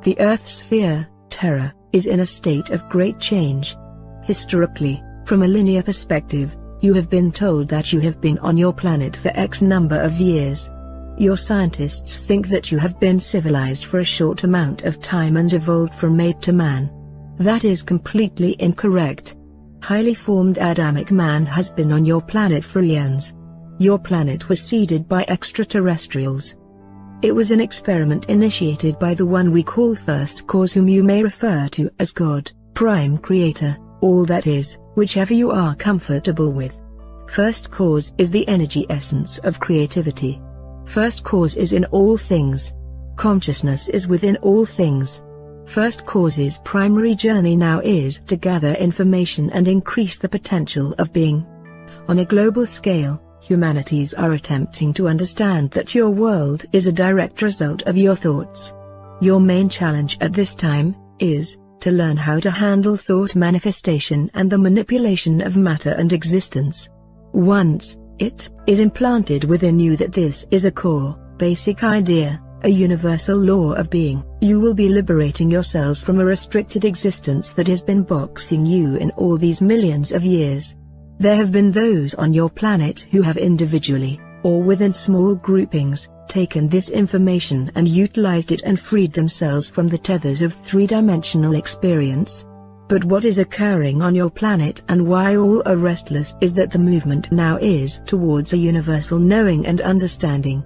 The Earth's sphere, Terra, is in a state of great change. Historically, from a linear perspective, you have been told that you have been on your planet for X number of years. Your scientists think that you have been civilized for a short amount of time and evolved from ape to man. That is completely incorrect. Highly formed Adamic man has been on your planet for eons. Your planet was seeded by extraterrestrials. It was an experiment initiated by the one we call First Cause, whom you may refer to as God, Prime Creator, all that is, whichever you are comfortable with. First Cause is the energy essence of creativity. First Cause is in all things. Consciousness is within all things. First Cause's primary journey now is to gather information and increase the potential of being. On a global scale, humanities are attempting to understand that your world is a direct result of your thoughts. Your main challenge at this time is to learn how to handle thought manifestation and the manipulation of matter and existence. Once it is implanted within you that this is a core, basic idea, a universal law of being, you will be liberating yourselves from a restricted existence that has been boxing you in all these millions of years. There have been those on your planet who have individually, or within small groupings, taken this information and utilized it and freed themselves from the tethers of three-dimensional experience. But what is occurring on your planet and why all are restless is that the movement now is towards a universal knowing and understanding.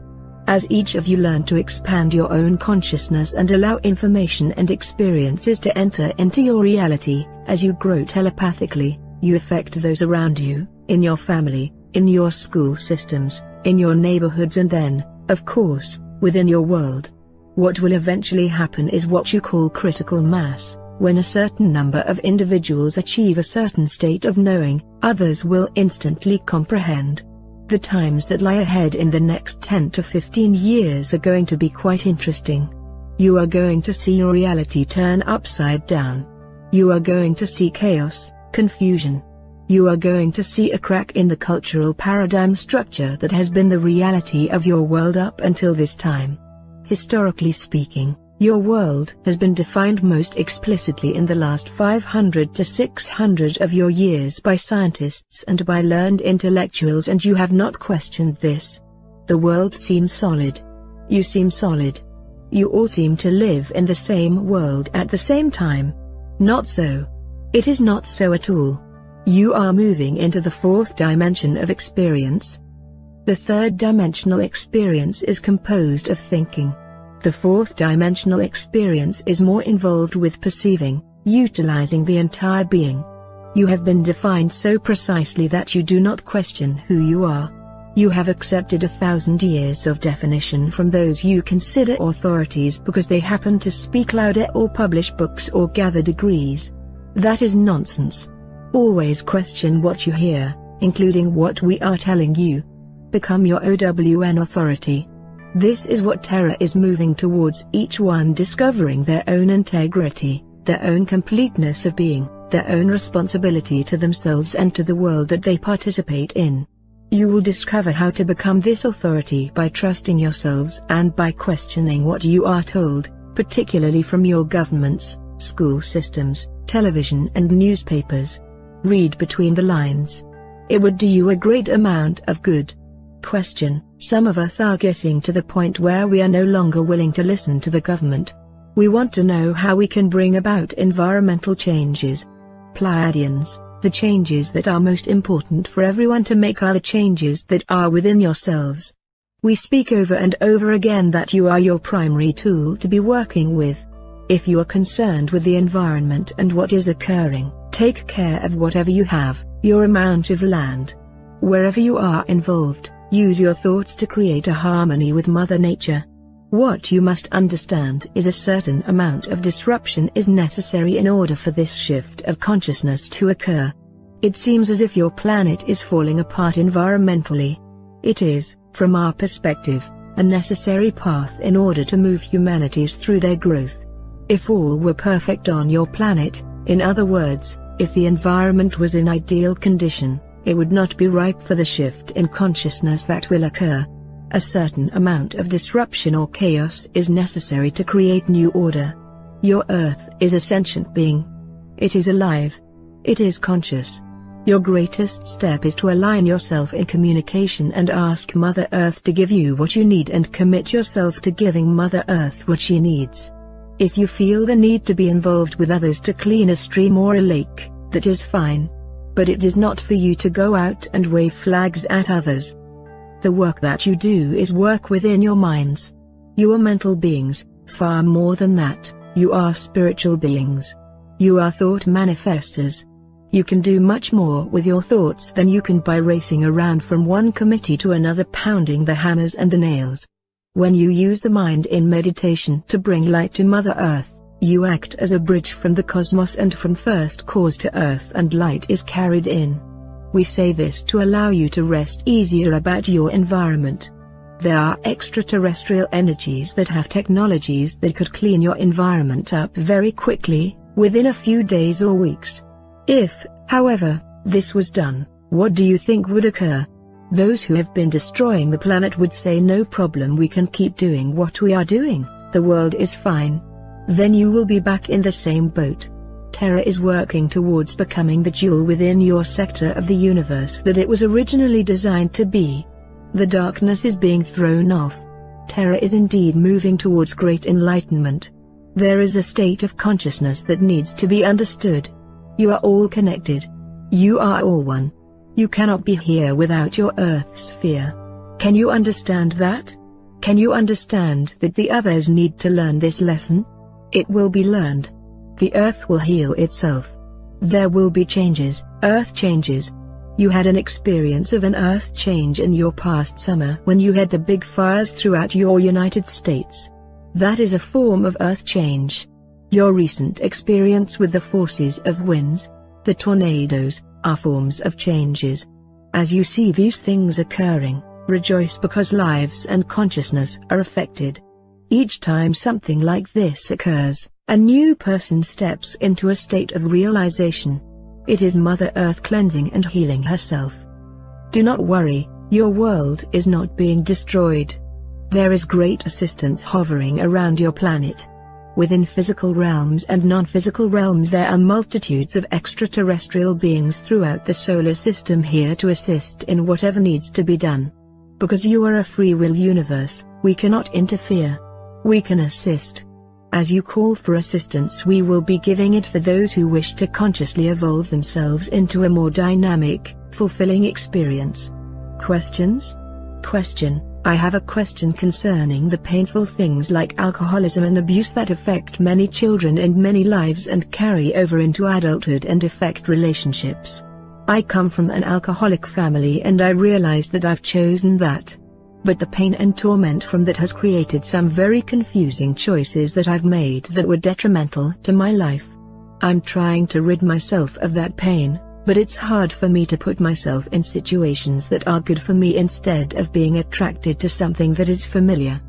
As each of you learn to expand your own consciousness and allow information and experiences to enter into your reality, as you grow telepathically, you affect those around you, in your family, in your school systems, in your neighborhoods, and then, of course, within your world. What will eventually happen is what you call critical mass. When a certain number of individuals achieve a certain state of knowing, others will instantly comprehend. The times that lie ahead in the next 10 to 15 years are going to be quite interesting. You are going to see your reality turn upside down. You are going to see chaos, confusion. You are going to see a crack in the cultural paradigm structure that has been the reality of your world up until this time. Historically speaking, your world has been defined most explicitly in the last 500 to 600 of your years by scientists and by learned intellectuals, and you have not questioned this. The world seems solid. You seem solid. You all seem to live in the same world at the same time. Not so. It is not so at all. You are moving into the fourth dimension of experience. The third dimensional experience is composed of thinking. The fourth dimensional experience is more involved with perceiving, utilizing the entire being. You have been defined so precisely that you do not question who you are. You have accepted 1,000 years of definition from those you consider authorities because they happen to speak louder or publish books or gather degrees. That is nonsense. Always question what you hear, including what we are telling you. Become your own authority. This is what Terra is moving towards, each one discovering their own integrity, their own completeness of being, their own responsibility to themselves and to the world that they participate in. You will discover how to become this authority by trusting yourselves and by questioning what you are told, particularly from your governments, school systems, television and newspapers. Read between the lines. It would do you a great amount of good. Question: some of us are getting to the point where we are no longer willing to listen to the government. We want to know how we can bring about environmental changes. Pleiadians, the changes that are most important for everyone to make are the changes that are within yourselves. We speak over and over again that you are your primary tool to be working with. If you are concerned with the environment and what is occurring, take care of whatever you have, your amount of land. Wherever you are involved, use your thoughts to create a harmony with Mother Nature. What you must understand is a certain amount of disruption is necessary in order for this shift of consciousness to occur. It seems as if your planet is falling apart environmentally. It is, from our perspective, a necessary path in order to move humanities through their growth. If all were perfect on your planet, in other words, if the environment was in ideal condition, it would not be ripe for the shift in consciousness that will occur. A certain amount of disruption or chaos is necessary to create new order. Your Earth is a sentient being. It is alive. It is conscious. Your greatest step is to align yourself in communication and ask Mother Earth to give you what you need, and commit yourself to giving Mother Earth what she needs. If you feel the need to be involved with others to clean a stream or a lake, that is fine. But it is not for you to go out and wave flags at others. The work that you do is work within your minds. You are mental beings. Far more than that, you are spiritual beings. You are thought manifestors. You can do much more with your thoughts than you can by racing around from one committee to another pounding the hammers and the nails. When you use the mind in meditation to bring light to Mother Earth, you act as a bridge from the cosmos and from first cause to Earth, and light is carried in. We say this to allow you to rest easier about your environment. There are extraterrestrial energies that have technologies that could clean your environment up very quickly, within a few days or weeks. If, however, this was done, what do you think would occur? Those who have been destroying the planet would say, no problem, we can keep doing what we are doing, the world is fine. Then you will be back in the same boat. Terra is working towards becoming the jewel within your sector of the universe that it was originally designed to be. The darkness is being thrown off. Terra is indeed moving towards great enlightenment. There is a state of consciousness that needs to be understood. You are all connected. You are all one. You cannot be here without your Earth sphere. Can you understand that? Can you understand that the others need to learn this lesson? It will be learned. The Earth will heal itself. There will be changes, Earth changes. You had an experience of an Earth change in your past summer when you had the big fires throughout your United States. That is a form of Earth change. Your recent experience with the forces of winds, the tornadoes, are forms of changes. As you see these things occurring, rejoice, because lives and consciousness are affected. Each time something like this occurs, a new person steps into a state of realization. It is Mother Earth cleansing and healing herself. Do not worry, your world is not being destroyed. There is great assistance hovering around your planet. Within physical realms and non-physical realms there are multitudes of extraterrestrial beings throughout the solar system here to assist in whatever needs to be done. Because you are a free will universe, we cannot interfere. We can assist. As you call for assistance, we will be giving it for those who wish to consciously evolve themselves into a more dynamic, fulfilling experience. Questions? Question: I have a question concerning the painful things like alcoholism and abuse that affect many children and many lives and carry over into adulthood and affect relationships. I come from an alcoholic family and I realize that I've chosen that. But the pain and torment from that has created some very confusing choices that I've made that were detrimental to my life. I'm trying to rid myself of that pain, but it's hard for me to put myself in situations that are good for me instead of being attracted to something that is familiar.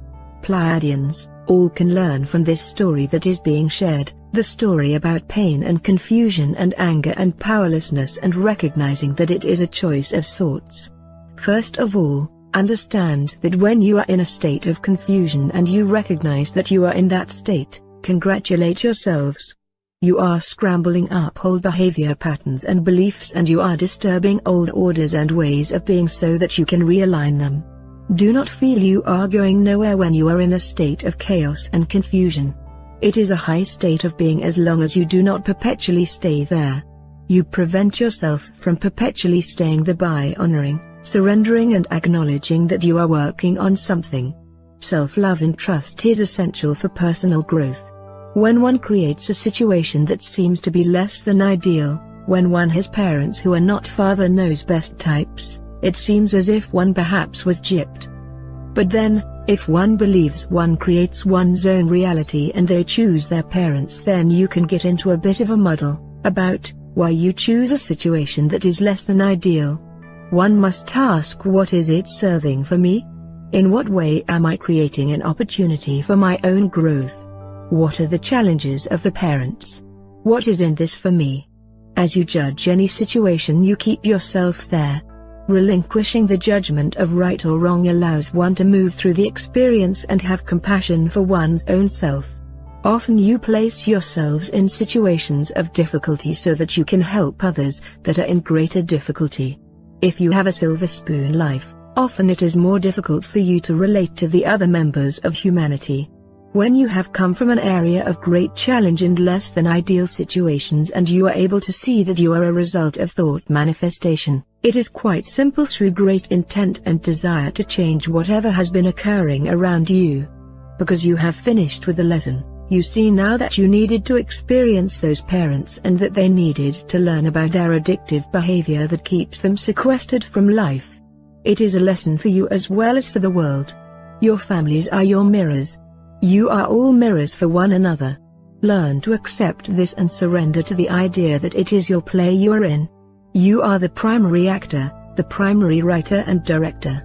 Pleiadians, all can learn from this story that is being shared, the story about pain and confusion and anger and powerlessness, and recognizing that it is a choice of sorts. First of all, understand that when you are in a state of confusion and you recognize that you are in that state, congratulate yourselves. You are scrambling up old behavior patterns and beliefs, and you are disturbing old orders and ways of being so that you can realign them. Do not feel you are going nowhere when you are in a state of chaos and confusion. It is a high state of being as long as you do not perpetually stay there. You prevent yourself from perpetually staying there by honoring, surrendering and acknowledging that you are working on something. Self-love and trust is essential for personal growth. When one creates a situation that seems to be less than ideal, when one has parents who are not father knows best types, it seems as if one perhaps was gypped. But then, if one believes one creates one's own reality and they choose their parents, then you can get into a bit of a muddle about why you choose a situation that is less than ideal. One must ask, what is it serving for me? In what way am I creating an opportunity for my own growth? What are the challenges of the parents? What is in this for me? As you judge any situation, you keep yourself there. Relinquishing the judgment of right or wrong allows one to move through the experience and have compassion for one's own self. Often you place yourselves in situations of difficulty so that you can help others that are in greater difficulty. If you have a silver spoon life, often it is more difficult for you to relate to the other members of humanity. When you have come from an area of great challenge and less than ideal situations and you are able to see that you are a result of thought manifestation, it is quite simple through great intent and desire to change whatever has been occurring around you. Because you have finished with the lesson, you see now that you needed to experience those parents and that they needed to learn about their addictive behavior that keeps them sequestered from life. It is a lesson for you as well as for the world. Your families are your mirrors. You are all mirrors for one another. Learn to accept this and surrender to the idea that it is your play you are in. You are the primary actor, the primary writer and director.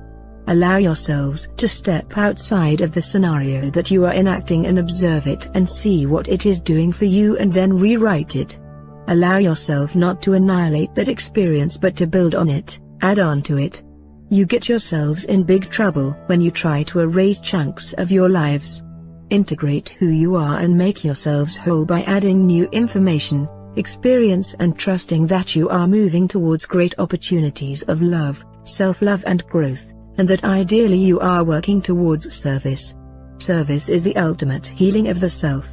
Allow yourselves to step outside of the scenario that you are enacting and observe it and see what it is doing for you and then rewrite it. Allow yourself not to annihilate that experience but to build on it, add on to it. You get yourselves in big trouble when you try to erase chunks of your lives. Integrate who you are and make yourselves whole by adding new information, experience and trusting that you are moving towards great opportunities of love, self-love and growth, and that ideally you are working towards service. Service is the ultimate healing of the self.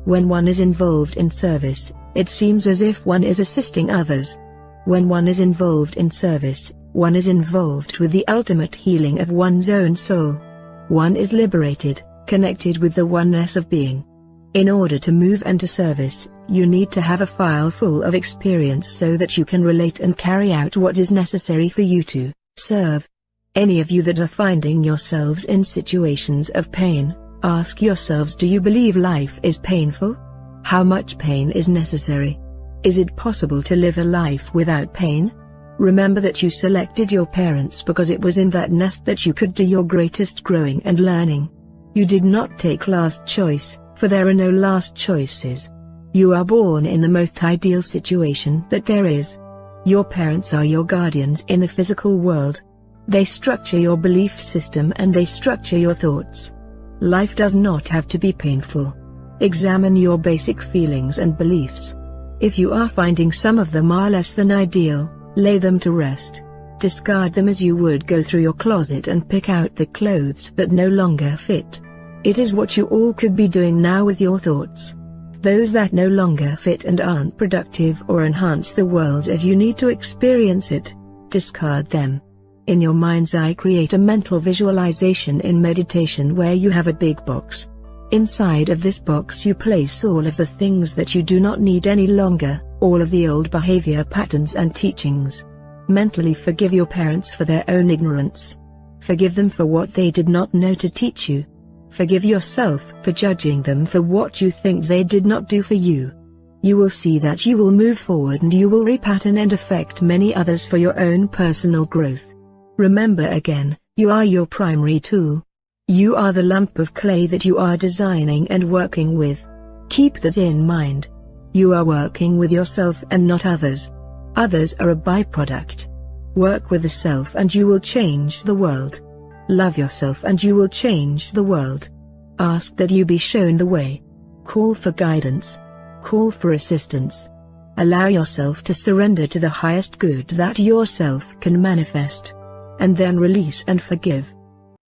When one is involved in service, it seems as if one is assisting others. When one is involved in service, one is involved with the ultimate healing of one's own soul. One is liberated, connected with the oneness of being. In order to move into service, you need to have a file full of experience so that you can relate and carry out what is necessary for you to serve. Any of you that are finding yourselves in situations of pain, ask yourselves, do you believe life is painful? How much pain is necessary? Is it possible to live a life without pain? Remember that you selected your parents because it was in that nest that you could do your greatest growing and learning. You did not take last choice, for there are no last choices. You are born in the most ideal situation that there is. Your parents are your guardians in the physical world. They structure your belief system and they structure your thoughts. Life does not have to be painful. Examine your basic feelings and beliefs. If you are finding some of them are less than ideal, lay them to rest. Discard them as you would go through your closet and pick out the clothes that no longer fit. It is what you all could be doing now with your thoughts. Those that no longer fit and aren't productive or enhance the world as you need to experience it, discard them. In your mind's eye, create a mental visualization in meditation where you have a big box. Inside of this box you place all of the things that you do not need any longer, all of the old behavior patterns and teachings. Mentally forgive your parents for their own ignorance. Forgive them for what they did not know to teach you. Forgive yourself for judging them for what you think they did not do for you. You will see that you will move forward and you will repattern and affect many others for your own personal growth. Remember again, you are your primary tool. You are the lump of clay that you are designing and working with. Keep that in mind. You are working with yourself and not others. Others are a byproduct. Work with the self and you will change the world. Love yourself and you will change the world. Ask that you be shown the way. Call for guidance. Call for assistance. Allow yourself to surrender to the highest good that yourself can manifest. And then release and forgive.